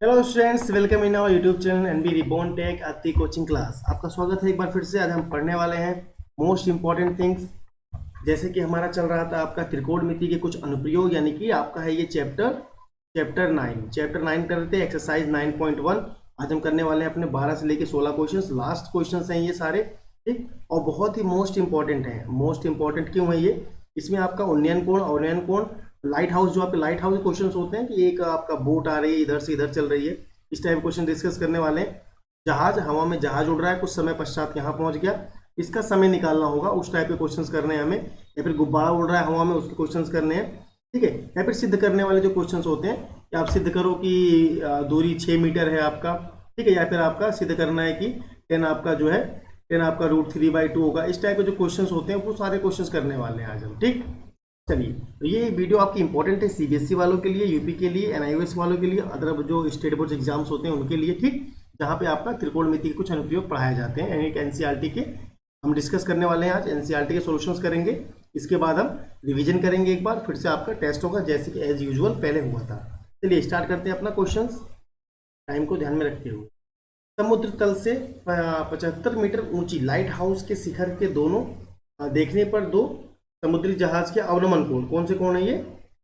Hello students, welcome in our YouTube channel NB reborn tech आती coaching class. आपका स्वागत है एक बार फिर से। आज हम पढ़ने वाले हैं मोस्ट इंपॉर्टेंट थिंग्स। जैसे कि हमारा चल रहा था आपका त्रिकोणमिति के कुछ अनुप्रयोग, यानी कि आपका है ये चैप्टर 9 करते हैं, एक्सरसाइज 9.1। आज हम करने वाले हैं अपने 12 से लेकर 16 क्वेश्चन। लास्ट क्वेश्चन हैं ये सारे, ठीक। और बहुत ही मोस्ट इंपॉर्टेंट है। मोस्ट इंपॉर्टेंट क्यों है ये? इसमें आपका उन्नयन कोण, अवनयन कोण, लाइट हाउस, जो आपके लाइट हाउस क्वेश्चंस होते हैं कि एक आपका बोट आ रही है, इधर से इधर चल रही है, इस टाइप क्वेश्चन डिस्कस करने वाले हैं। जहाज, हवा में जहाज उड़ रहा है, कुछ समय पश्चात यहाँ पहुंच गया, इसका समय निकालना होगा, उस टाइप के क्वेश्चंस करने हैं हमें। या फिर गुब्बारा उड़ रहा है हवा में, उसके क्वेश्चंस करने हैं, ठीक है। या फिर सिद्ध करने वाले जो क्वेश्चंस होते हैं कि आप सिद्ध करो कि दूरी 6 मीटर है आपका, ठीक है। या फिर आपका सिद्ध करना है कि 10 आपका जो है 10 आपका √3/2 होगा। इस टाइप के जो क्वेश्चंस होते हैं वो सारे क्वेश्चंस करने वाले हैं आज हम, ठीक। चलिए, तो ये वीडियो आपकी इंपॉर्टेंट है सीबीएसई वालों के लिए, यूपी के लिए, एनआईओएस वालों के लिए, अदर जो स्टेट बोर्ड एग्जाम्स होते हैं उनके लिए, ठीक। जहाँ पे आपका त्रिकोणमिति के कुछ अनुप्रयोग पढ़ाए जाते हैं, यानी कि एनसीईआरटी के हम डिस्कस करने वाले हैं आज। एनसीईआरटी के सॉल्यूशंस करेंगे, इसके बाद हम रिवीजन करेंगे एक बार, फिर से आपका टेस्ट होगा जैसे कि एज यूजुअल पहले हुआ था। चलिए स्टार्ट करते हैं अपना क्वेश्चंस, टाइम को ध्यान में रखते हुए। समुद्र तल से 75 मीटर ऊंची लाइट हाउस के शिखर के दोनों देखने पर दो समुद्री जहाज के अवनमन कोण, कौन से कोण है ये?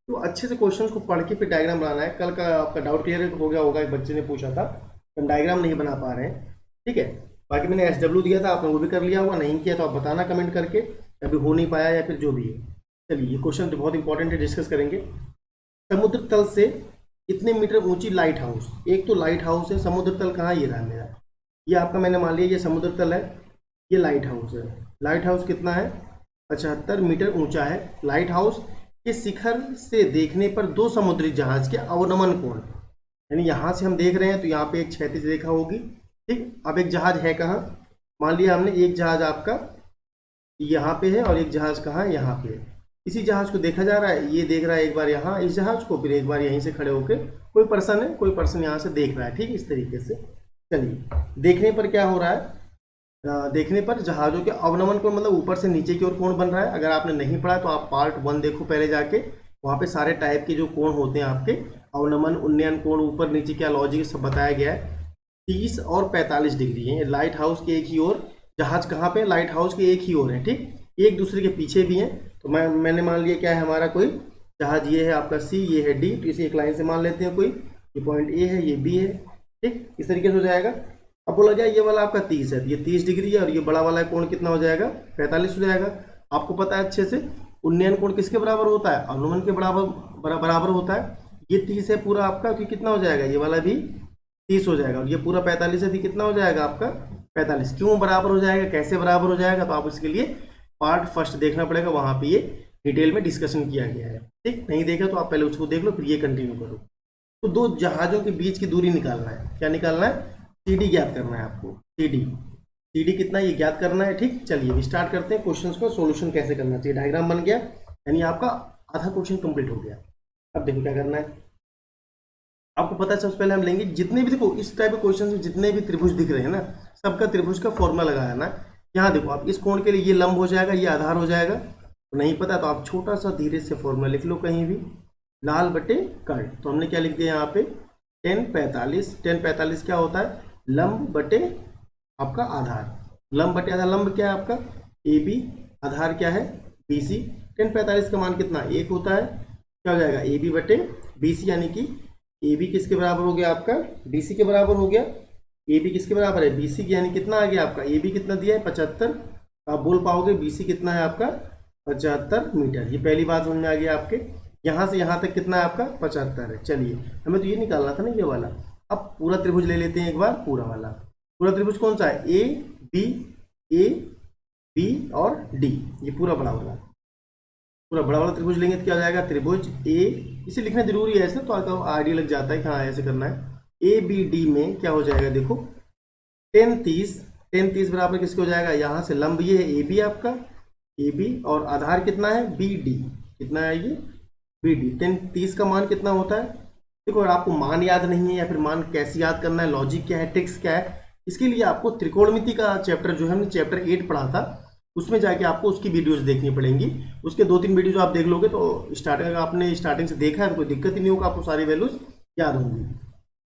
तो अच्छे से क्वेश्चन को पढ़ के फिर डायग्राम बनाना है। कल का आपका डाउट क्लियर हो गया होगा, एक बच्चे ने पूछा था हम डायग्राम नहीं बना पा रहे हैं, ठीक है। बाकी मैंने SW दिया था, आपने वो भी कर लिया होगा, नहीं किया तो आप बताना कमेंट करके, अभी हो नहीं पाया या फिर जो भी है। चलिए, ये क्वेश्चन तो बहुत इंपॉर्टेंट है, डिस्कस करेंगे। समुद्र तल से कितने मीटर ऊंची लाइट हाउस, एक तो लाइट हाउस है, समुद्र तल कहाँ, ये रहा मेरा, ये आपका मैंने मान लिया ये समुद्र तल है, ये लाइट हाउस है। लाइट हाउस कितना है? 75 मीटर ऊंचा है। लाइट हाउस के शिखर से देखने पर दो समुद्री जहाज के अवनमन कोण, यानी यहां से हम देख रहे हैं तो यहाँ पे एक क्षैतिज रेखा होगी, ठीक। अब एक जहाज है कहाँ, मान लिया हमने एक जहाज आपका यहाँ पे है और एक जहाज कहाँ, यहाँ पे है। इसी जहाज को देखा जा रहा है, ये देख रहा है एक बार यहाँ इस जहाज को, फिर एक बार यहीं से खड़े होकर कोई पर्सन है, कोई पर्सन यहाँ से देख रहा है, ठीक, इस तरीके से। चलिए, देखने पर क्या हो रहा है? देखने पर जहाजों के अवनमन कोण, मतलब ऊपर से नीचे की ओर कोण बन रहा है। अगर आपने नहीं पढ़ा तो आप पार्ट 1 देखो पहले जाके, वहाँ पे सारे टाइप के जो कोण होते हैं आपके, अवनमन, उन्नयन कोण, ऊपर नीचे क्या लॉजिक सब बताया गया है। 30 और 45 डिग्री है। लाइट हाउस के एक ही ओर, जहाज कहाँ पे? लाइट हाउस के एक ही ओर है, ठीक। एक दूसरे के पीछे भी हैं। तो मैंने मान लिया क्या है हमारा, कोई जहाज ये है आपका C, ये है D, तो इसे एक लाइन से मान लेते हैं कोई, ये पॉइंट A है, ये B है, ठीक। इस तरीके से हो जाएगा। अब बोला जाए ये वाला आपका 30 है, ये 30 डिग्री है, और ये बड़ा वाला कोण कितना हो जाएगा? 45 हो जाएगा। आपको पता है अच्छे से उन्नयन कोण किसके बराबर होता है? अवनमन के बराबर होता है। ये 30 है पूरा आपका, कि कितना हो जाएगा? ये वाला भी 30 हो जाएगा, और ये पूरा 45 है, भी कितना हो जाएगा आपका? 45। क्यों बराबर हो जाएगा, कैसे बराबर हो जाएगा? तो आप इसके लिए पार्ट फर्स्ट देखना पड़ेगा, वहां पे ये डिटेल में डिस्कशन किया गया है, ठीक। नहीं देखा तो आप पहले उसको देख लो, फिर ये कंटिन्यू करो। तो दो जहाजों के बीच की दूरी निकालना है। क्या निकालना है? CD ज्ञात करना है आपको। CD कितना, ये ज्ञात करना है, ठीक। चलिए अभी स्टार्ट करते हैं क्वेश्चंस को, सॉल्यूशन कैसे करना चाहिए। डायग्राम बन गया, यानी आपका आधा क्वेश्चन कंप्लीट हो गया। अब देखो क्या करना है, आपको पता है सबसे पहले हम लेंगे जितने भी, देखो इस टाइप के क्वेश्चन में जितने भी त्रिभुज दिख रहे हैं ना, सबका त्रिभुज का फॉर्मूला लगाया ना। यहाँ देखो, आप इस कोण के लिए ये लंब हो जाएगा, ये आधार हो जाएगा। तो नहीं पता तो आप छोटा सा धीरे से फॉर्मूला लिख लो कहीं भी, लाल बटे कर्ण। तो हमने क्या लिख दिया यहाँ पे, 10/45 क्या होता है? लंब बटे आपका आधार। लंब बटे आधार, लंब क्या है आपका? AB, आधार क्या है? BC। 10/45 का मान कितना? 1 होता है। क्या हो जाएगा? AB बटे BC, यानी कि AB किसके बराबर हो गया आपका? BC के बराबर हो गया। AB किसके बराबर है? BC की, यानी कितना आ गया आपका? AB कितना दिया है? 75। आप बोल पाओगे BC कितना है आपका? 75 मीटर। ये पहली बात समझ में आ गया आपके। यहाँ से यहाँ तक कितना है आपका? 75 है। चलिए, हमें तो ये निकालना था ना, ये वाला। अब पूरा त्रिभुज ले लेते हैं एक बार, पूरा वाला। पूरा त्रिभुज कौन सा है? A B और D, ये पूरा बड़ा वाला, पूरा बड़ा वाला त्रिभुज लेंगे तो क्या हो जाएगा? त्रिभुज A, इसे लिखना जरूरी है ऐसे, तो आपको आइडिया लग जाता है कि हाँ ऐसे करना है। ABD में क्या हो जाएगा? देखो 10 30 बराबर किसके हो जाएगा? यहाँ से लंब ये है AB आपका, AB, और आधार कितना है? BD। कितना है ये? BD। 10 30 का मान कितना होता है? देखो, अगर आपको मान याद नहीं है या फिर मान कैसे याद करना है, लॉजिक क्या है, ट्रिक्स क्या है, इसके लिए आपको त्रिकोणमिति का चैप्टर जो है हमने चैप्टर 8 पढ़ा था, उसमें जाके आपको उसकी वीडियोस देखनी पड़ेंगी। उसके 2-3 वीडियोस आप देख लोगे तो स्टार्टिंग, आपने स्टार्टिंग से देखा है तो कोई दिक्कत ही नहीं होगा, आपको सारी वैल्यूज याद होंगी।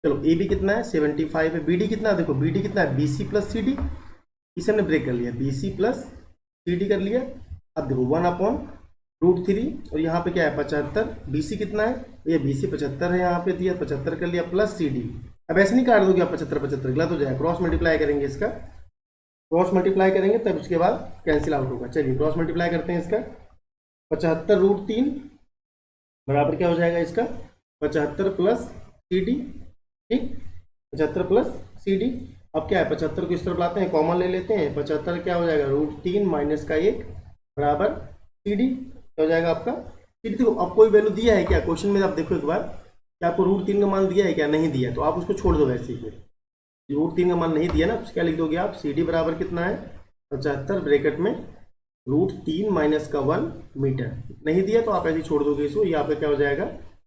चलो ए बी कितना है 75 है, बी डी कितना है, देखो बी डी कितना है, B C plus C D, इसे हमने ब्रेक कर लिया, B C plus C D कर लिया। अब देखो 1/√3 और यहाँ पे क्या है 75, बी सी कितना है, ये बी सी 75 है, यहाँ पे दिया 75 कर लिया प्लस सी डी। अब ऐसे नहीं काट दोगे आप 75 75, गलत हो जाएगा, क्रॉस मल्टीप्लाई करेंगे इसका, क्रॉस मल्टीप्लाई करेंगे तब उसके बाद कैंसिल आउट होगा। चलिए क्रॉस मल्टीप्लाई करते हैं इसका, 75√3 बराबर क्या हो जाएगा इसका 75 प्लस सी डी, ठीक 75 प्लस सी डी। अब क्या है 75 को इस तरफ लाते हैं, कॉमन ले लेते हैं, 75 क्या हो जाएगा √3 माइनस का 1 बराबर सी डी, क्या हो जाएगा आपका सी डी। देखो अब कोई वैल्यू दिया है क्या क्वेश्चन में, आप देखो एक बार क्या आपको √3 का मान दिया है क्या, नहीं दिया, तो आप उसको छोड़ दो वैसे ही, फिर √3 का मान नहीं दिया ना, तो क्या लिख दोगे आप, सी डी बराबर कितना है 75 ब्रैकेट में √3 माइनस का 1 मीटर, नहीं दिया तो आप ऐसे ही छोड़ दोगे इसको, ये आपका क्या हो जाएगा,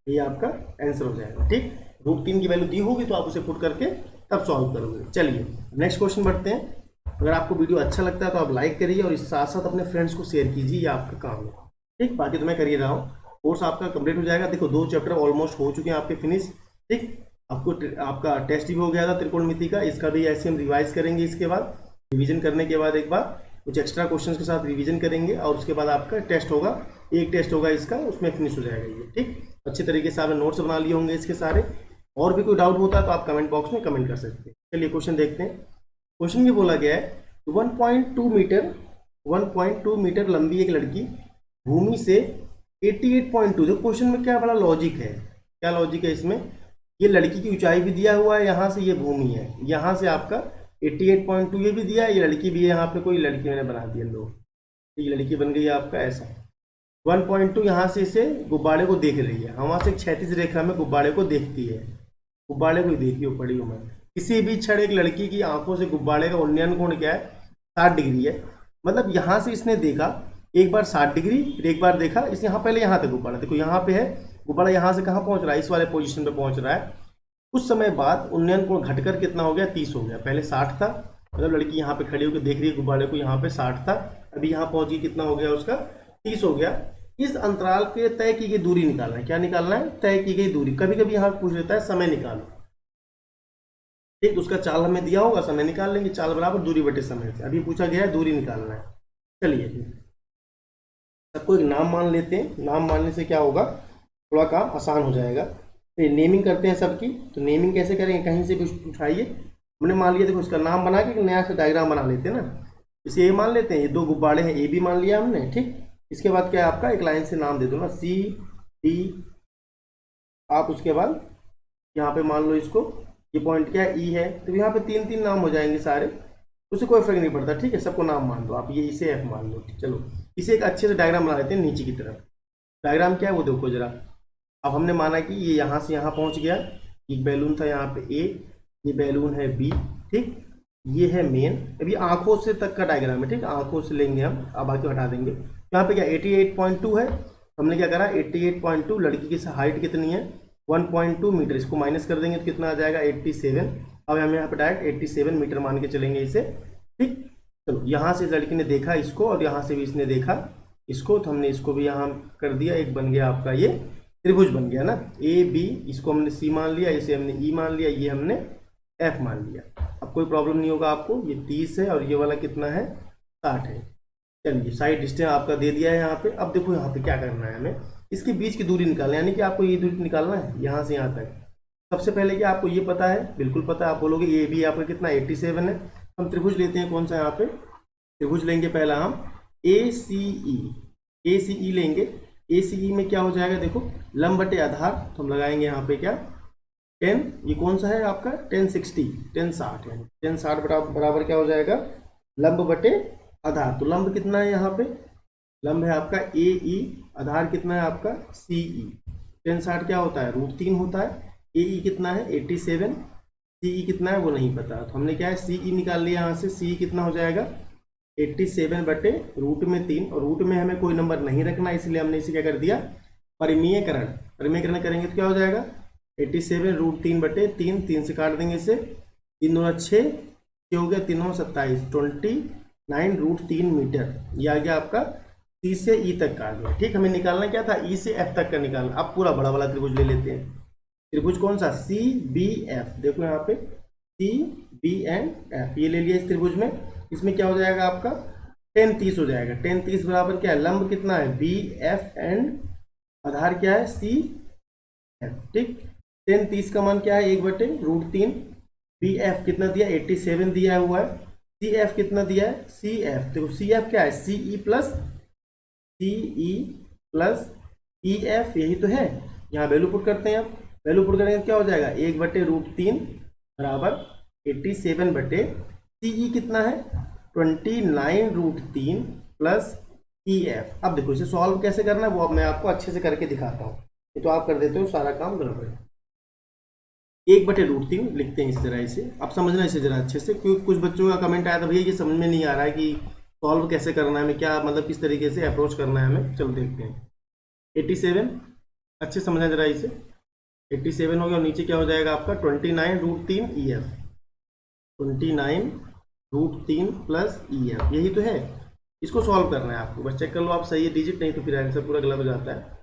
ये आपका आंसर हो जाएगा, ठीक। √3 की वैल्यू दी होगी तो आप उसे पुट करके तब सॉल्व करोगे। चलिए नेक्स्ट क्वेश्चन बढ़ते हैं। अगर आपको वीडियो अच्छा लगता है तो आप लाइक करिए और इस साथ साथ अपने फ्रेंड्स को शेयर कीजिए, ये आपका काम है, ठीक। बाकी तो मैं कर ही रहा हूँ, कोर्स आपका कंप्लीट हो जाएगा। देखो 2 चैप्टर ऑलमोस्ट हो चुके हैं आपके फिनिश, ठीक। आपको आपका टेस्ट भी हो गया था त्रिकोणमिति का, इसका भी ऐसे हम रिवाइज करेंगे, इसके बाद रिवीजन करने के बाद एक बार कुछ एक्स्ट्रा क्वेश्चंस के साथ रिवीजन करेंगे और उसके बाद आपका टेस्ट होगा, एक टेस्ट होगा इसका, उसमें फिनिश हो जाएगा ये, ठीक। अच्छे तरीके से आपने नोट्स बना लिए होंगे इसके सारे, और भी कोई डाउट होता है तो आप कमेंट बॉक्स में कमेंट कर सकते हैं। चलिए क्वेश्चन देखते हैं। क्वेश्चन में बोला गया है 1.2 मीटर लंबी एक लड़की भूमि से 88.2, देखो क्वेश्चन में क्या बड़ा लॉजिक है, क्या लॉजिक है इसमें, ये लड़की की ऊंचाई भी दिया हुआ है, यहाँ से ये भूमि है, यहाँ से आपका 88.2 ये भी दिया है, ये लड़की भी है, यहाँ पे कोई लड़की मैंने बना दिया लोग, ये लड़की बन गई है आपका ऐसा। 1.2 यहाँ से इसे गुब्बारे को देख रही है, वहाँ से एक क्षैतिज रेखा में गुब्बारे को देखती है, गुब्बारे को देखी हो पड़ी हूँ मैं। किसी भी क्षण एक लड़की की आंखों से गुब्बारे का उन्नयन कोण क्या है 60 डिग्री है, मतलब यहाँ से इसने देखा एक बार 60 डिग्री, फिर एक बार देखा इस यहाँ पहले यहाँ तक गुब्बारा, देखो यहाँ पे है गुब्बारा, यहाँ से कहाँ पहुँच रहा है, इस वाले पोजीशन पे पहुँच रहा है। कुछ समय बाद उन्नयन कोण घटकर कितना हो गया 30 हो गया, पहले 60 था, मतलब लड़की यहाँ पे खड़ी होकर देख रही है गुब्बारे को, यहाँ पे 60 था, अभी यहाँ पहुँच गई कितना हो गया उसका 30 हो गया। इस अंतराल के तय की गई दूरी निकालना है, क्या निकालना है, तय की गई दूरी। कभी कभी यहाँ पूछ लेता है समय निकालो, ठीक, उसका चाल हमें दिया होगा, समय निकाल लेंगे, चाल बराबर दूरी बटे समय से, अभी पूछा गया है दूरी निकालना है। चलिए सबको एक नाम मान लेते हैं, नाम मानने से क्या होगा थोड़ा काम आसान हो जाएगा। तो नेमिंग करते हैं सबकी, तो नेमिंग कैसे करेंगे, कहीं से कुछ उठाइए, हमने मान लिया, देखो इसका नाम बना के नया से डायग्राम बना लेते हैं ना, इसे ए मान लेते हैं, ये 2 गुब्बारे हैं, ए भी मान लिया हमने, ठीक। इसके बाद क्या है आपका एक लाइन से नाम दे दो ना, सी डी, आप उसके बाद यहाँ पे मान लो इसको, ये पॉइंट क्या है ई है, तो यहाँ पे 3 नाम हो जाएंगे सारे, उससे कोई फर्क नहीं पड़ता, ठीक है, सबको नाम मान दो आप, ये इसे एफ मान लो। चलो इसे एक अच्छे से डायग्राम बना लेते हैं नीचे की तरफ। डायग्राम क्या है वो देखो जरा, अब हमने माना कि ये यहाँ से यहाँ पहुँच गया, एक बैलून था यहाँ पे ए, ये बैलून है बी, ठीक, ये है मेन, अभी आंखों से तक का डायग्राम है, ठीक, आंखों से लेंगे हम, अब बाकी हटा देंगे। यहाँ पे क्या 88.2 है, हमने क्या करा 88.2, लड़की की हाइट कितनी है 1.2 मीटर, इसको माइनस कर देंगे तो कितना आ जाएगा 87। अब हम यहाँ पे डायरेक्ट 87 मीटर मान के चलेंगे इसे, ठीक। चलो यहाँ से लड़की ने देखा इसको और यहाँ से भी इसने देखा इसको, तो हमने इसको भी यहाँ कर दिया, एक बन गया आपका ये त्रिभुज बन गया ना, ए बी, इसको हमने सी मान लिया, इसे हमने ई मान लिया, ये हमने एफ मान लिया। अब कोई प्रॉब्लम नहीं होगा आपको, ये 30 है और ये वाला कितना है 60 है। चलिए साइड डिस्टेंस आपका दे दिया है यहाँ पे। अब देखो यहाँ पे क्या करना है, हमें इसके बीच की दूरी निकालना है, यानी कि आपको ये दूरी निकालना है यहाँ से यहाँ तक। सबसे पहले क्या आपको ये पता है, बिल्कुल पता है, आप बोलोगे ये भी आपका कितना 87 है। हम त्रिभुज लेते हैं, कौन सा यहाँ पे त्रिभुज लेंगे, पहला हम ए सी ई लेंगे। ए सी ई में क्या हो जाएगा, देखो लंब बटे आधार, तो हम लगाएंगे यहाँ पे क्या 10, ये कौन सा है आपका 1060 है, 1060 बराबर क्या हो जाएगा लंब बटे आधार। तो लंब कितना है यहाँ पे, लंब है आपका ए ई, आधार कितना है आपका सी ई। 1060 क्या होता है √3 होता है, ए ई कितना है 87, सी ई कितना है वो नहीं पता, तो हमने क्या है सी ई निकाल लिया यहाँ से। सी कितना हो जाएगा 87 बटे √3, और रूट में हमें कोई नंबर नहीं रखना, इसलिए हमने इसे क्या कर दिया परिमेयकरण। परिमेयकरण करेंगे तो क्या हो जाएगा 87 √3 बटे 3, 3 से काट देंगे इसे, 3 दूना 6 हो गया, 3 9 27, 29 √3 मीटर। ये आ गया आपका सी से ई तक का आ गया, ठीक। हमें निकालना क्या था ई से एफ तक का निकालना। अब पूरा बड़ा वाला त्रिभुज ले लेते हैं, त्रिभुज कौन सा, सी बी एफ, देखो यहाँ पे सी बी एंड एफ, ये ले लिया इस त्रिभुज में। इसमें क्या हो जाएगा आपका, 10 30 हो जाएगा। 10 30 बराबर क्या है, लंब कितना है बी एफ एंड आधार क्या है सी एफ, ठीक। 10 30 का मान क्या है, 1/√3। बी एफ कितना दिया, 87 दिया हुआ है। सी एफ कितना दिया है, सी एफ, देखो सी एफ क्या है, सी ई प्लस ई एफ, यही तो है। यहाँ वैल्यू पुट करते हैं, अब वैल्यू पुट करेंगे क्या हो जाएगा, 1/√3 बराबर 87/सीई कितना है 29√3 प्लस ई एफ। अब देखो इसे सॉल्व कैसे करना है वो अब मैं आपको अच्छे से करके दिखाता हूँ, ये तो आप कर देते हो सारा काम गड़बड़। 1/√3 लिखते हैं इस तरह इसे, अब समझना इसे जरा अच्छे से, क्योंकि कुछ बच्चों का कमेंट आया था भैया ये समझ में नहीं आ रहा है कि सॉल्व कैसे करना है, हमें क्या मतलब किस तरीके से अप्रोच करना है हमें। चलो देखते हैं। 87 अच्छे समझना जरा इसे, 87 हो गया और नीचे क्या हो जाएगा आपका 29√3 E F, 29√3 plus E F, यही तो है। इसको सॉल्व करना है आपको, बस चेक कर लो आप सही है डिजिट, नहीं तो फिर आंसर पूरा गलत हो जाता है।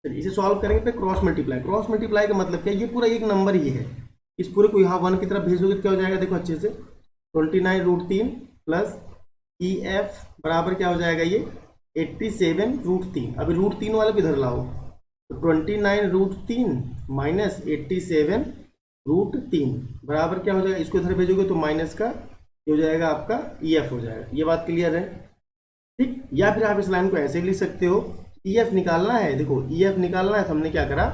चलिए इसे सॉल्व करेंगे पे क्रॉस मल्टीप्लाई। क्रॉस मल्टीप्लाई का मतलब क्या है, ये पूरा एक नंबर ही है, इस पूरे को यहाँ 1 की तरफ भेज दोगे तो क्या हो जाएगा, देखो अच्छे से 29√3 प्लस ई एफ बराबर क्या हो जाएगा ये 87√3। अभी √3 वाले को इधर लाओ, तो 29√3 माइनस 87√3 बराबर क्या हो जाएगा, इसको इधर भेजोगे तो माइनस का ये हो जाएगा आपका ई एफ हो जाएगा। ये बात क्लियर है, ठीक। या फिर आप इस लाइन को ऐसे भी लिख सकते हो, ई एफ निकालना है, देखो ई एफ निकालना है तो हमने क्या करा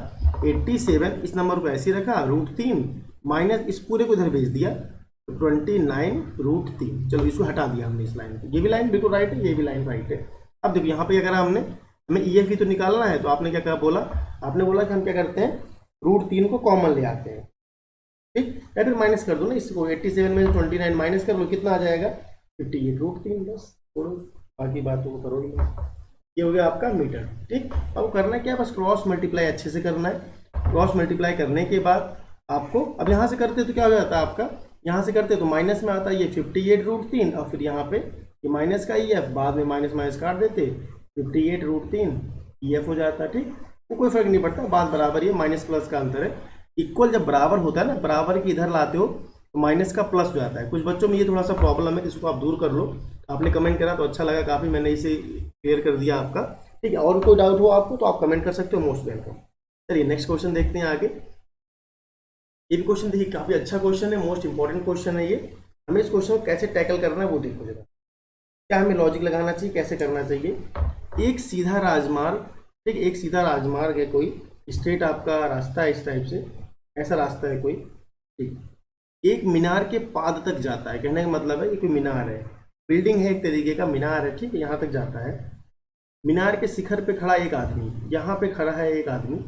87 इस नंबर को ऐसे रखा, √3 माइनस इस पूरे को इधर भेज दिया तो 29√3। चलो इसको हटा दिया हमने इस लाइन को, ये भी लाइन बिल्कुल राइट है, ये भी लाइन राइट है। अब देखो यहाँ पे क्या करा हमने, हमें ई एफ ही तो निकालना है, तो आपने क्या कहा बोला, आपने बोला कि हम क्या करते हैं √3 को कॉमन ले आते हैं, ठीक। या फिर माइनस कर दो ना इसको, 87 में 29 माइनस कर लो, कितना आ जाएगा 58√3, बस छोड़ो बाकी बातों को करो। ये हो गया आपका मीटर, ठीक। अब करना क्या है, बस क्रॉस मल्टीप्लाई अच्छे से करना है। क्रॉस मल्टीप्लाई करने के बाद आपको, अब यहाँ से करते तो क्या हो जाता है आपका, यहाँ से करते तो माइनस में आता है ये 58√3 और फिर यहाँ पे ये माइनस का ई एफ, बाद में माइनस माइनस काट देते 58√3 ई एफ हो जाता है, ठीक। तो कोई फर्क नहीं पड़ता, बात बराबर है, माइनस प्लस का अंतर है। इक्वल जब बराबर होता है ना, बराबर की इधर लाते हो तो माइनस का प्लस हो जाता है। कुछ बच्चों में ये थोड़ा सा प्रॉब्लम है, इसको आप दूर कर लो। आपने कमेंट करा तो अच्छा लगा काफ़ी, मैंने इसे क्लियर कर दिया आपका, ठीक है। और कोई डाउट हो आपको तो आप कमेंट कर सकते हो, मोस्ट वेलकम। चलिए नेक्स्ट क्वेश्चन देखते हैं आगे। ये भी क्वेश्चन देखिए काफ़ी अच्छा क्वेश्चन है, मोस्ट इंपॉर्टेंट क्वेश्चन है ये। हमें इस क्वेश्चन को कैसे टैकल करना है वो देखो जरा, क्या हमें लॉजिक लगाना चाहिए, कैसे करना चाहिए। एक सीधा राजमार्ग, ठीक, एक सीधा राजमार्ग है, कोई स्ट्रेट आपका रास्ता है इस टाइप से, ऐसा रास्ता है कोई, ठीक। एक मीनार के पाद तक जाता है, कहने का मतलब है ये कोई मीनार है, बिल्डिंग है एक तरीके का, मीनार है, ठीक है, यहाँ तक जाता है। मीनार के शिखर पे खड़ा एक आदमी, यहाँ पे खड़ा है एक आदमी,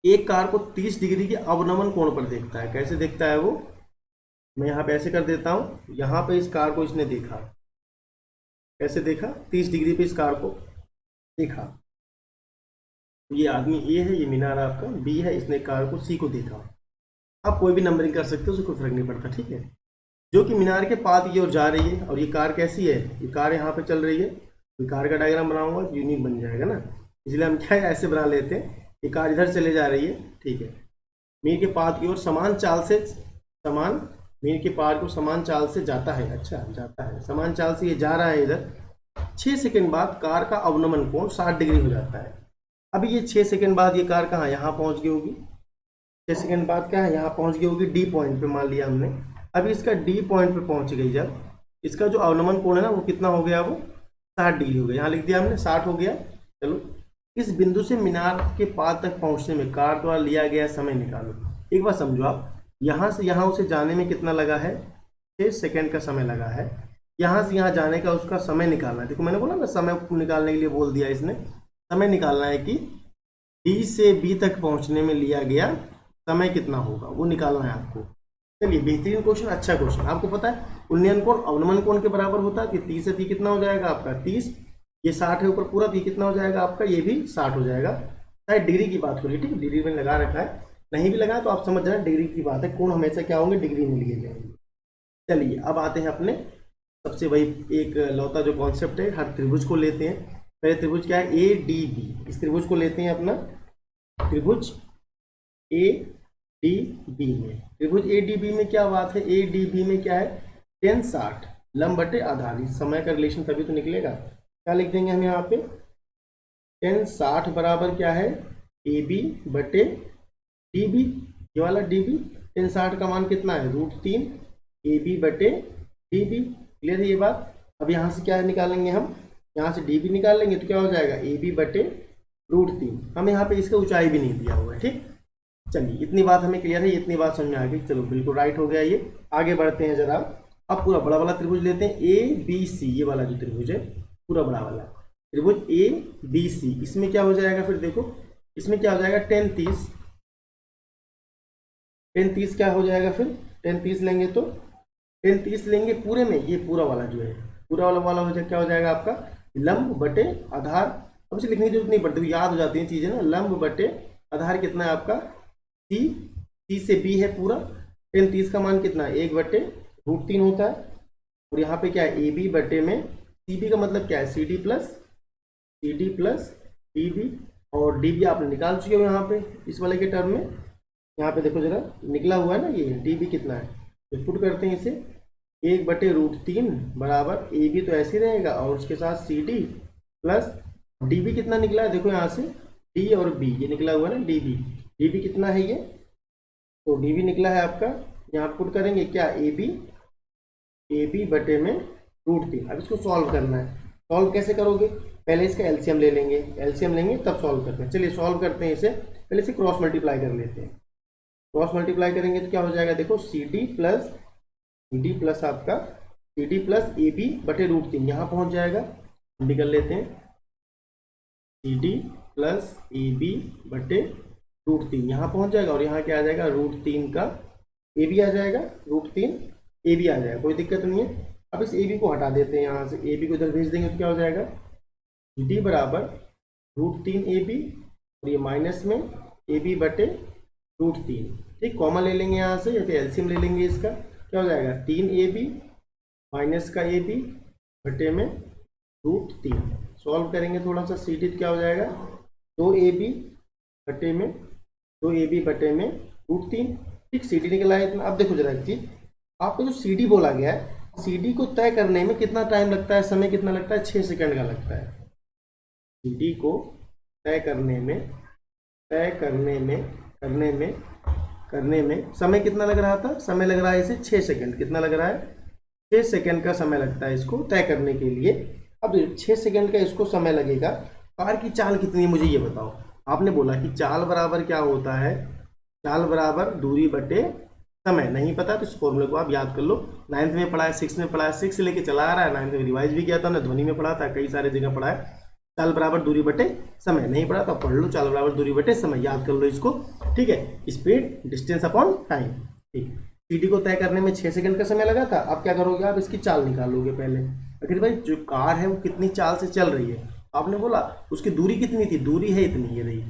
एक कार को 30 डिग्री के अवनमन कोण पर देखता है। कैसे देखता है वो, मैं यहाँ पे ऐसे कर देता हूँ, यहाँ पे इस कार को इसने देखा, कैसे देखा 30 डिग्री पे इस कार को देखा। ये आदमी ए है, ये मीनार आपका बी है, इसने कार को सी को देखा। आप कोई भी नंबरिंग कर सकते हो, उससे कोई फर्क नहीं पड़ता, ठीक है। जो कि मीनार के पाद की ओर जा रही है, और ये कार कैसी है, ये कार यहाँ पे चल रही है, ये कार का डायग्राम बनाऊंगा यूनिक बन जाएगा ना, इसलिए हम क्या है ऐसे बना लेते हैं। ये कार इधर चले जा रही है, ठीक है, मीर के पाद की ओर समान चाल से, मीर के पाद को समान चाल से जाता है, अच्छा जाता है समान चाल से, ये जा रहा है इधर। 6 सेकंड बाद कार का अवनमन कोण 60 डिग्री हो जाता है। अभी ये 6 सेकंड बाद ये कार कहाँ, यहाँ पहुँच गई होगी, 6 सेकंड बाद क्या है, यहाँ पहुँच गई होगी डी पॉइंट पे, मान लिया हमने। अभी इसका डी पॉइंट पे पहुँच गई जब, इसका जो अवनमन कोण है ना वो कितना हो गया, वो 60 डिग्री हो गया, यहाँ लिख दिया हमने 60 हो गया। चलो इस बिंदु से मीनार के पाद तक पहुँचने में कार द्वारा लिया गया समय निकालो। एक बार समझो आप, यहाँ से यहाँ उसे जाने में कितना लगा है, 6 सेकंड का समय लगा है। यहाँ से यहाँ जाने का उसका समय निकालना है। देखो मैंने बोला ना समय निकालने के लिए बोल दिया इसने, समय निकालना है कि डी से बी तक पहुँचने में लिया गया समय कितना होगा, वो निकालना है आपको। चलिए बेहतरीन क्वेश्चन, अच्छा क्वेश्चन। आपको पता है उन्नयन कोण अवनमन कोण के बराबर होता है कि 30 से 30 कितना हो जाएगा आपका 30, ये 60 है ऊपर पूरा, तो ये कितना हो जाएगा आपका, ये भी 60 हो जाएगा। शायद डिग्री की बात हो रही है, ठीक है, डिग्री में लगा रखा है, नहीं भी लगा तो आप समझ जाना डिग्री की बात है, कोण हमेशा क्या होंगे, डिग्री में लिए जाएंगे। चलिए अब आते हैं अपने सबसे वही एक लौता जो कॉन्सेप्ट है, हर त्रिभुज को लेते हैं। पहले त्रिभुज क्या है, ए डी बी, इस त्रिभुज को लेते हैं अपना त्रिभुज ए डी बी में, त्रिभुज ए डी बी में क्या बात है, ए डी बी में क्या है, 1060 लंब बटे आधार, इस समय का रिलेशन तभी तो निकलेगा। क्या लिख देंगे हम यहाँ पे, 1060 बराबर क्या है, ए बी बटे डी बी, ये वाला डी बी, 1060 का मान कितना है, √3 ए बी बटे डी बी। क्लियर है ये बात। अब यहाँ से क्या निकालेंगे हम, यहाँ से डी बी निकाल लेंगे तो क्या हो जाएगा, ए बी बटे √3। हम यहाँ पे इसका ऊंचाई भी नहीं दिया हुआ है, ठीक। चलिए इतनी बात हमें क्लियर है, इतनी बात समझ में आ गई, चलो बिल्कुल राइट हो गया ये। आगे बढ़ते हैं जरा, अब पूरा बड़ा वाला त्रिभुज लेते हैं, ए बी सी, ये वाला जो त्रिभुज है पूरा बड़ा वाला त्रिभुज ए बी सी, इसमें क्या हो जाएगा फिर देखो, इसमें क्या हो जाएगा, 10 30 क्या हो जाएगा फिर, 10 30 लेंगे तो 10 30 लेंगे पूरे में, ये पूरा वाला जो है पूरा वाला हो जाएगा, क्या हो जाएगा आपका, लंब बटे आधार। अब इसे लिखने की जरूरत नहीं पड़ती, याद हो जाती है चीजें ना, लंब बटे आधार कितना है आपका, सी से बी है पूरा, 10 30 का मान कितना है, 1/√3 होता है। और यहाँ पे क्या है, ए बी बटे में सी बी का मतलब क्या है, C D plus D B, और डी बी आपने निकाल चुके हो यहाँ पे इस वाले के टर्म में। यहाँ पे देखो जरा निकला हुआ है ना, ये डी बी कितना है, तो पुट करते हैं इसे, 1/√3 बराबर ए बी तो ऐसे ही रहेगा, और उसके साथ C D plus D B कितना निकला है, देखो यहाँ से डी और बी ये निकला हुआ है ना, डी बी कितना है ये, तो डी बी निकला है आपका, यहाँ पुट करेंगे क्या, ए बी बटे में √3। अब इसको सॉल्व करना है, सॉल्व कैसे करोगे, पहले इसका एलसीएम लेंगे तब सॉल्व करते हैं। चलिए सॉल्व करते हैं इसे, पहले इसे क्रॉस मल्टीप्लाई कर लेते हैं। क्रॉस मल्टीप्लाई करेंगे तो क्या हो जाएगा, देखो सी डी प्लस आपका C D plus A B बटे √3, यहाँ पहुँच जाएगा, निकल लेते हैं, C D plus A B बटे √3 यहाँ पहुँच जाएगा, और यहाँ क्या आ जाएगा, √3 का ए बी आ जाएगा, √3 ए बी आ जाएगा, कोई दिक्कत नहीं है। अब इस ए बी को हटा देते हैं, यहाँ से ए बी को इधर भेज देंगे तो क्या हो जाएगा, डी बराबर √3 ए बी, और ये माइनस में ए बी बटे √3, ठीक। कॉमन ले लेंगे यहाँ से, या फिर एलसीएम ले लेंगे इसका, क्या हो जाएगा, 3 ए बी माइनस का ए बी बटे में √3। सॉल्व करेंगे थोड़ा सा, सी डी क्या हो जाएगा, 2 ए बी बटे में √3, ठीक। सी डी निकला है इतना। अब देखो जरा एक चीज, आपको जो सी डी बोला गया है, सी डी को तय करने में कितना टाइम लगता है, समय कितना लगता है, 6 सेकंड का लगता है। सी डी को तय करने में समय कितना लग रहा था, समय लग रहा है इसे 6 सेकंड, कितना लग रहा है, 6 सेकंड का समय लगता है इसको तय करने के लिए। अब 6 सेकंड का इसको समय लगेगा, कार की चाल कितनी है मुझे ये बताओ। आपने बोला कि चाल बराबर क्या होता है, चाल बराबर दूरी बटे समय, नहीं पता तो इस फॉर्मूले को आप याद कर लो, 9th में पढ़ा है, 6th में पढ़ा है, 6 से लेके चला आ रहा है, 9th में रिवाइज भी किया था, हमने ध्वनि में पढ़ा था, कई सारे जगह पढ़ा है। चाल बराबर दूरी बटे समय, नहीं पढ़ा तो पढ़ लो, चाल बराबर दूरी बटे समय, याद कर लो इसको, ठीक है। स्पीड डिस्टेंस अपॉन टाइम, ठीक। सीडी को तय करने में 6 सेकंड का समय लगा था, अब क्या करोगे आप, इसकी चाल निकालोगे पहले। आखिर भाई जो कार है वो कितनी चाल से चल रही है, आपने बोला उसकी दूरी कितनी थी, दूरी है इतनी, ये रही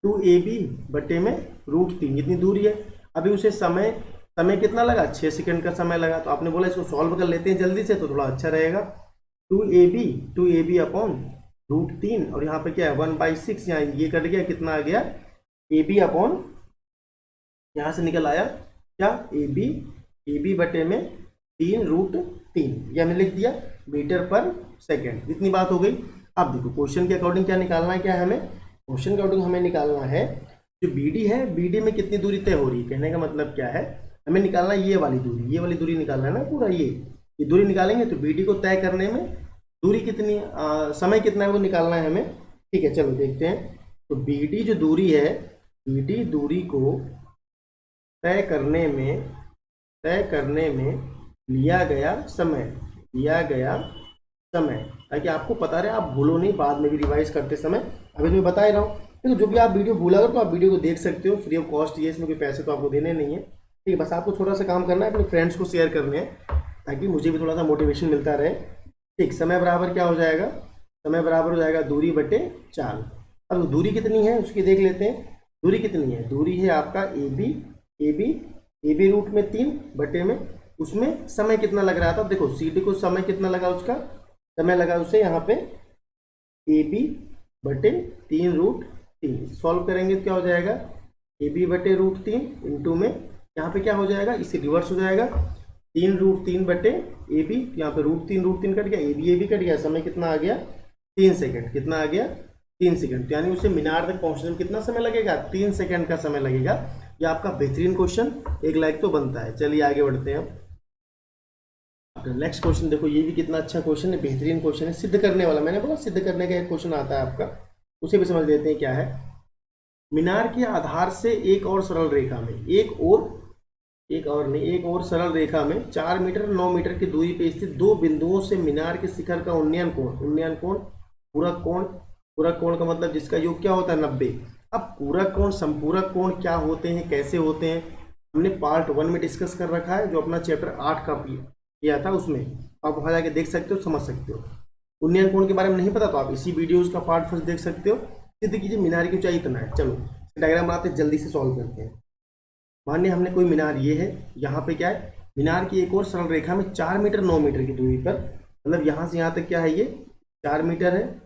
2ab बटे में √3, इतनी दूरी है। अभी उसे समय कितना लगा, 6 सेकंड का समय लगा, तो आपने बोला इसको सॉल्व कर लेते हैं जल्दी से तो थोड़ा अच्छा रहेगा। 2ab अपॉन √3, और यहाँ पे क्या है 1/6, यहाँ ये कट गया, कितना आ गया, ab अपॉन, यहाँ से निकल आया क्या, ab बटे में 3√3, ये हमने लिख दिया मीटर पर सेकेंड। इतनी बात हो गई। अब देखो क्वेश्चन के अकॉर्डिंग क्या निकालना है, क्या है हमें, क्वेश्चन के अकॉर्डिंग हमें निकालना है जो BD है, BD में कितनी दूरी तय हो रही है, कहने का मतलब क्या है, हमें निकालना है ये वाली दूरी निकालना है ना, पूरा ये दूरी निकालेंगे तो BD को तय करने में दूरी कितनी, समय कितना है वो निकालना है हमें, ठीक है। चलो देखते हैं, तो BD जो दूरी है, BD दूरी को तय करने में लिया गया समय, ताकि आपको पता रहे, आप भूलो नहीं बाद में भी रिवाइज करते समय। अभी मैं बता ही रहा हूँ, तो जो भी आप वीडियो भूला अगर तो आप वीडियो को देख सकते हो, फ्री ऑफ कॉस्ट ये, इसमें कोई पैसे तो आपको देने नहीं है, ठीक है। बस आपको थोड़ा सा काम करना है, अपने फ्रेंड्स को शेयर करने हैं ताकि मुझे भी थोड़ा सा मोटिवेशन मिलता रहे, ठीक। समय बराबर क्या हो जाएगा, समय बराबर हो जाएगा दूरी बटे चाल। अब दूरी कितनी है उसकी देख लेते हैं, दूरी कितनी है, दूरी है आपका AB रूट में 3 बटे में, उसमें समय कितना लग रहा था, देखो CD को समय कितना लगा, उसका समय लगा उसे यहाँ पे AB बटे 3√3। सॉल्व करेंगे तो क्या हो जाएगा, AB/√3 इंटू में यहाँ पे क्या हो जाएगा, इससे रिवर्स हो जाएगा 3√3/AB। यहाँ पे √3 कट गया, AB कट गया, समय कितना आ गया 3 सेकंड। कितना आ गया 3 सेकंड। यानी उसे मीनार तक पहुंचने में कितना समय लगेगा 3 सेकंड का समय लगेगा। ये आपका बेहतरीन क्वेश्चन, 1 लाइक तो बनता है। चलिए आगे बढ़ते हैं। नेक्स्ट क्वेश्चन देखो, ये भी कितना अच्छा क्वेश्चन है, बेहतरीन क्वेश्चन है, सिद्ध करने वाला। मैंने बोला सिद्ध करने का एक क्वेश्चन आता है आपका, उसे भी समझ लेते हैं क्या है। मीनार के आधार से एक और सरल रेखा में एक और सरल रेखा में 4 मीटर 9 मीटर की दूरी पे स्थित दो बिंदुओं से मीनार के शिखर का उन्नयन कोण पूरक कोण का मतलब जिसका योग क्या होता है 90। अब पूरक कोण संपूरक कोण क्या होते हैं, कैसे होते हैं, हमने पार्ट 1 में डिस्कस कर रखा है, जो अपना चैप्टर 8 का किया था, उसमें आप वहां जाके देख सकते हो, समझ सकते हो। उन्नयन कोण के बारे में नहीं पता तो आप इसी वीडियोज का पार्ट 1 देख सकते हो। सिद्ध कीजिए मीनार की ऊंचाई इतना है। चलो डायग्राम बनाते जल्दी से सॉल्व करते हैं। मानिए हमने कोई मीनार ये है, यहाँ पे क्या है, मीनार की एक और सरल रेखा में 4 मीटर 9 मीटर की दूरी पर, मतलब यहाँ से यहाँ तक क्या है, ये 4 मीटर है,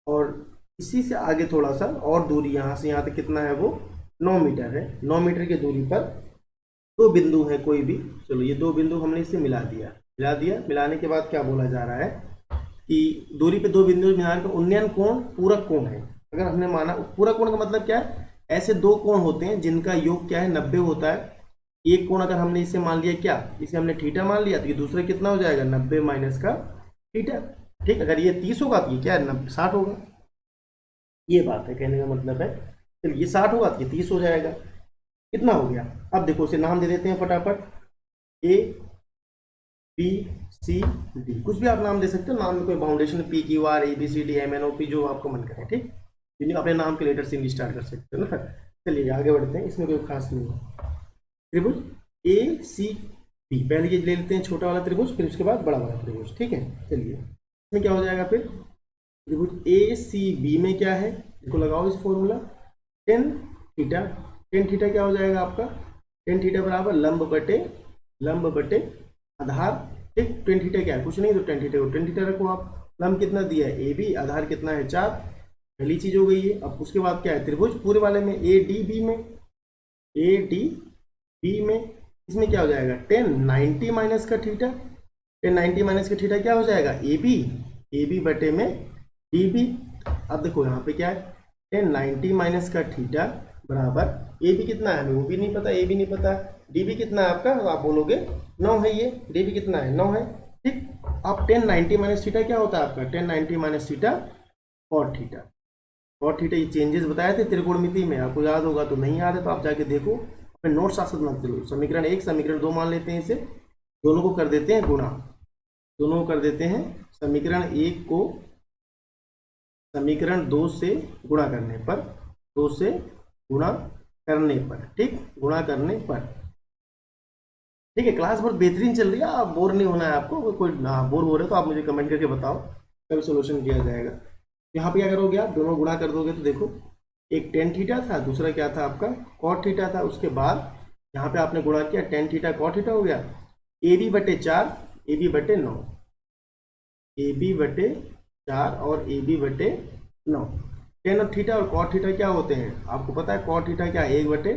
और इसी से आगे थोड़ा सा और दूरी, यहाँ से यहाँ तक कितना है, वो 9 मीटर है। 9 मीटर की दूरी पर दो बिंदु है कोई भी। चलो ये दो बिंदु हमने इसे मिला दिया। मिलाने के बाद क्या बोला जा रहा है कि दूरी पे दो बिंदु मीनार का उन्नयन कोण पूरक कोण है। अगर हमने माना पूरक कोण का मतलब क्या है, ऐसे दो कोण होते हैं जिनका योग क्या है 90 होता है। एक कोण अगर हमने इसे मान लिया क्या, इसे हमने थीटा मान लिया, तो ये दूसरा कितना हो जाएगा 90 माइनस का थीटा। ठीक, अगर ये 30 होगा तो ये क्या है 60 होगा। ये बात है, कहने का मतलब है चलिए ये 60 होगा तो ये 30 हो जाएगा। कितना हो गया, अब देखो उसे नाम दे देते हैं फटाफट, ABCD, कुछ भी आप नाम दे सकते हो, नाम में कोई बाउंडेशन, PQR ABCD MNOP जो आपको मन करे। ठीक, जिन्हें अपने नाम के लेटर से स्टार्ट कर सकते हो ना। चलिए आगे बढ़ते हैं, इसमें कोई खास नहीं है। त्रिभुज ACB, पहले ये ले लेते हैं छोटा वाला त्रिभुज, फिर उसके बाद बड़ा वाला त्रिभुज। ठीक है, चलिए इसमें क्या हो जाएगा, फिर त्रिभुज ACB में क्या है, देखो लगाओ इस फॉर्मूला, टेन थीटा क्या हो जाएगा आपका, टेन थीटा बराबर लंब बटे आधार। ठीक, टेन थीटा क्या है, कुछ नहीं, तो टेन थीटा रखो आप। लंब कितना दिया है AB, आधार कितना है 4, पहली चीज हो गई है। अब उसके बाद क्या है, त्रिभुज पूरे वाले में ADB में इसमें क्या हो जाएगा, टेन 90 माइनस का थीटा। टेन 90 माइनस का थीटा क्या हो जाएगा AB बटे में DB। अब देखो यहाँ पे क्या है, टेन 90 माइनस का थीटा बराबर AB कितना है, वो भी नहीं पता, AB नहीं पता, DB कितना है आपका, तो आप बोलोगे 9 है, ये DB कितना है 9 है। ठीक, अब टेन 90 माइनस थीटा क्या होता है आपका, tan 90 minus theta cot theta. ये चेंजेस बताए थे त्रिकोणमिति में, आपको याद होगा, तो नहीं याद है तो आप जाके देखो, अपने नोट्स साथ मत चलो। समीकरण 1 समीकरण 2 मान लेते हैं, इसे दोनों को कर देते हैं गुणा, दोनों को कर देते हैं, समीकरण 1 को समीकरण 2 से गुणा करने पर, 2 से गुणा करने पर, ठीक, गुणा करने पर। ठीक है, क्लास बहुत बेहतरीन चल रही है, आप बोर नहीं होना है आपको। कोई बोर हो रहे हो तो आप मुझे कमेंट करके बताओ, तभी सोल्यूशन किया जाएगा। यहाँ पे क्या करोगे आप, दोनों गुणा कर दोगे तो देखो एक टेन थीटा था, दूसरा क्या था आपका कॉट थीटा था। उसके बाद यहाँ पे आपने गुणा किया, टेन थीटा कॉट थीटा हो गया, AB बटे 4 AB बटे 9, AB बटे 4 और AB बटे 9। टेन और थीटा और कॉट थीटा क्या होते हैं आपको पता है, कॉट थीटा क्या 1 बटे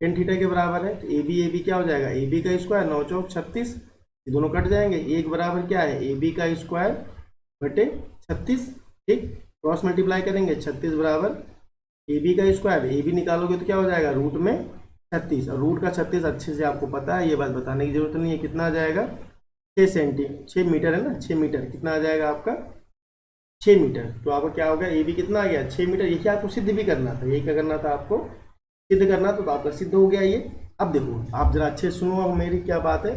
टेन थीटा के बराबर है। तो AB क्या हो जाएगा, AB का स्क्वायर 9 चौक 36, ये दोनों कट जाएंगे, एक बराबर क्या है AB का स्क्वायर बटे 36। ठीक, क्रॉस मल्टीप्लाई करेंगे, 36 बराबर AB का स्क्वायर, AB निकालोगे तो क्या हो जाएगा रूट में 36, और रूट का 36 अच्छे से आपको पता है, ये बात बताने की जरूरत नहीं है। कितना आ जाएगा 6 मीटर है ना, 6 मीटर कितना आ जाएगा आपका 6 मीटर। तो आपका क्या होगा, AB कितना आ गया 6 मीटर। ये क्या आपको सिद्ध भी करना था, यही क्या करना था आपको, सिद्ध करना, तो आपका सिद्ध हो गया ये। अब देखो आप जरा अच्छे सुनो, अब मेरी क्या बात है,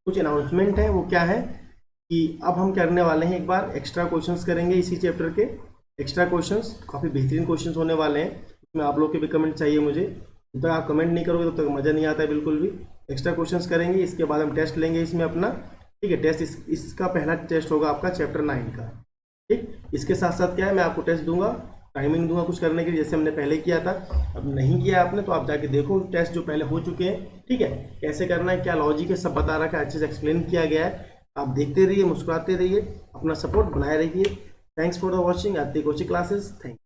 कुछ अनाउंसमेंट है, वो क्या है कि अब हम करने वाले हैं एक बार एक्स्ट्रा क्वेश्चंस करेंगे इसी चैप्टर के। एक्स्ट्रा क्वेश्चंस काफ़ी बेहतरीन क्वेश्चंस होने वाले हैं, उसमें आप लोग के भी कमेंट चाहिए मुझे। जब तक आप कमेंट नहीं करोगे तब तक मज़ा नहीं आता है बिल्कुल भी। एक्स्ट्रा क्वेश्चंस करेंगे, इसके बाद हम टेस्ट लेंगे इसमें अपना। ठीक है, टेस्ट इसका पहला टेस्ट होगा आपका चैप्टर 9 का। ठीक, इसके साथ साथ क्या है, मैं आपको टेस्ट दूंगा, टाइमिंग दूंगा कुछ करने के लिए, जैसे हमने पहले किया था। अब नहीं किया आपने तो आप जाके देखो टेस्ट जो पहले हो चुके हैं। ठीक है, कैसे करना है, क्या लॉजिक है, सब बता रखा है, अच्छे से एक्सप्लेन किया गया है। आप देखते रहिए, मुस्कुराते रहिए, अपना सपोर्ट बनाए रखिए। Thanks for the watching Aarti coaching classes. Thank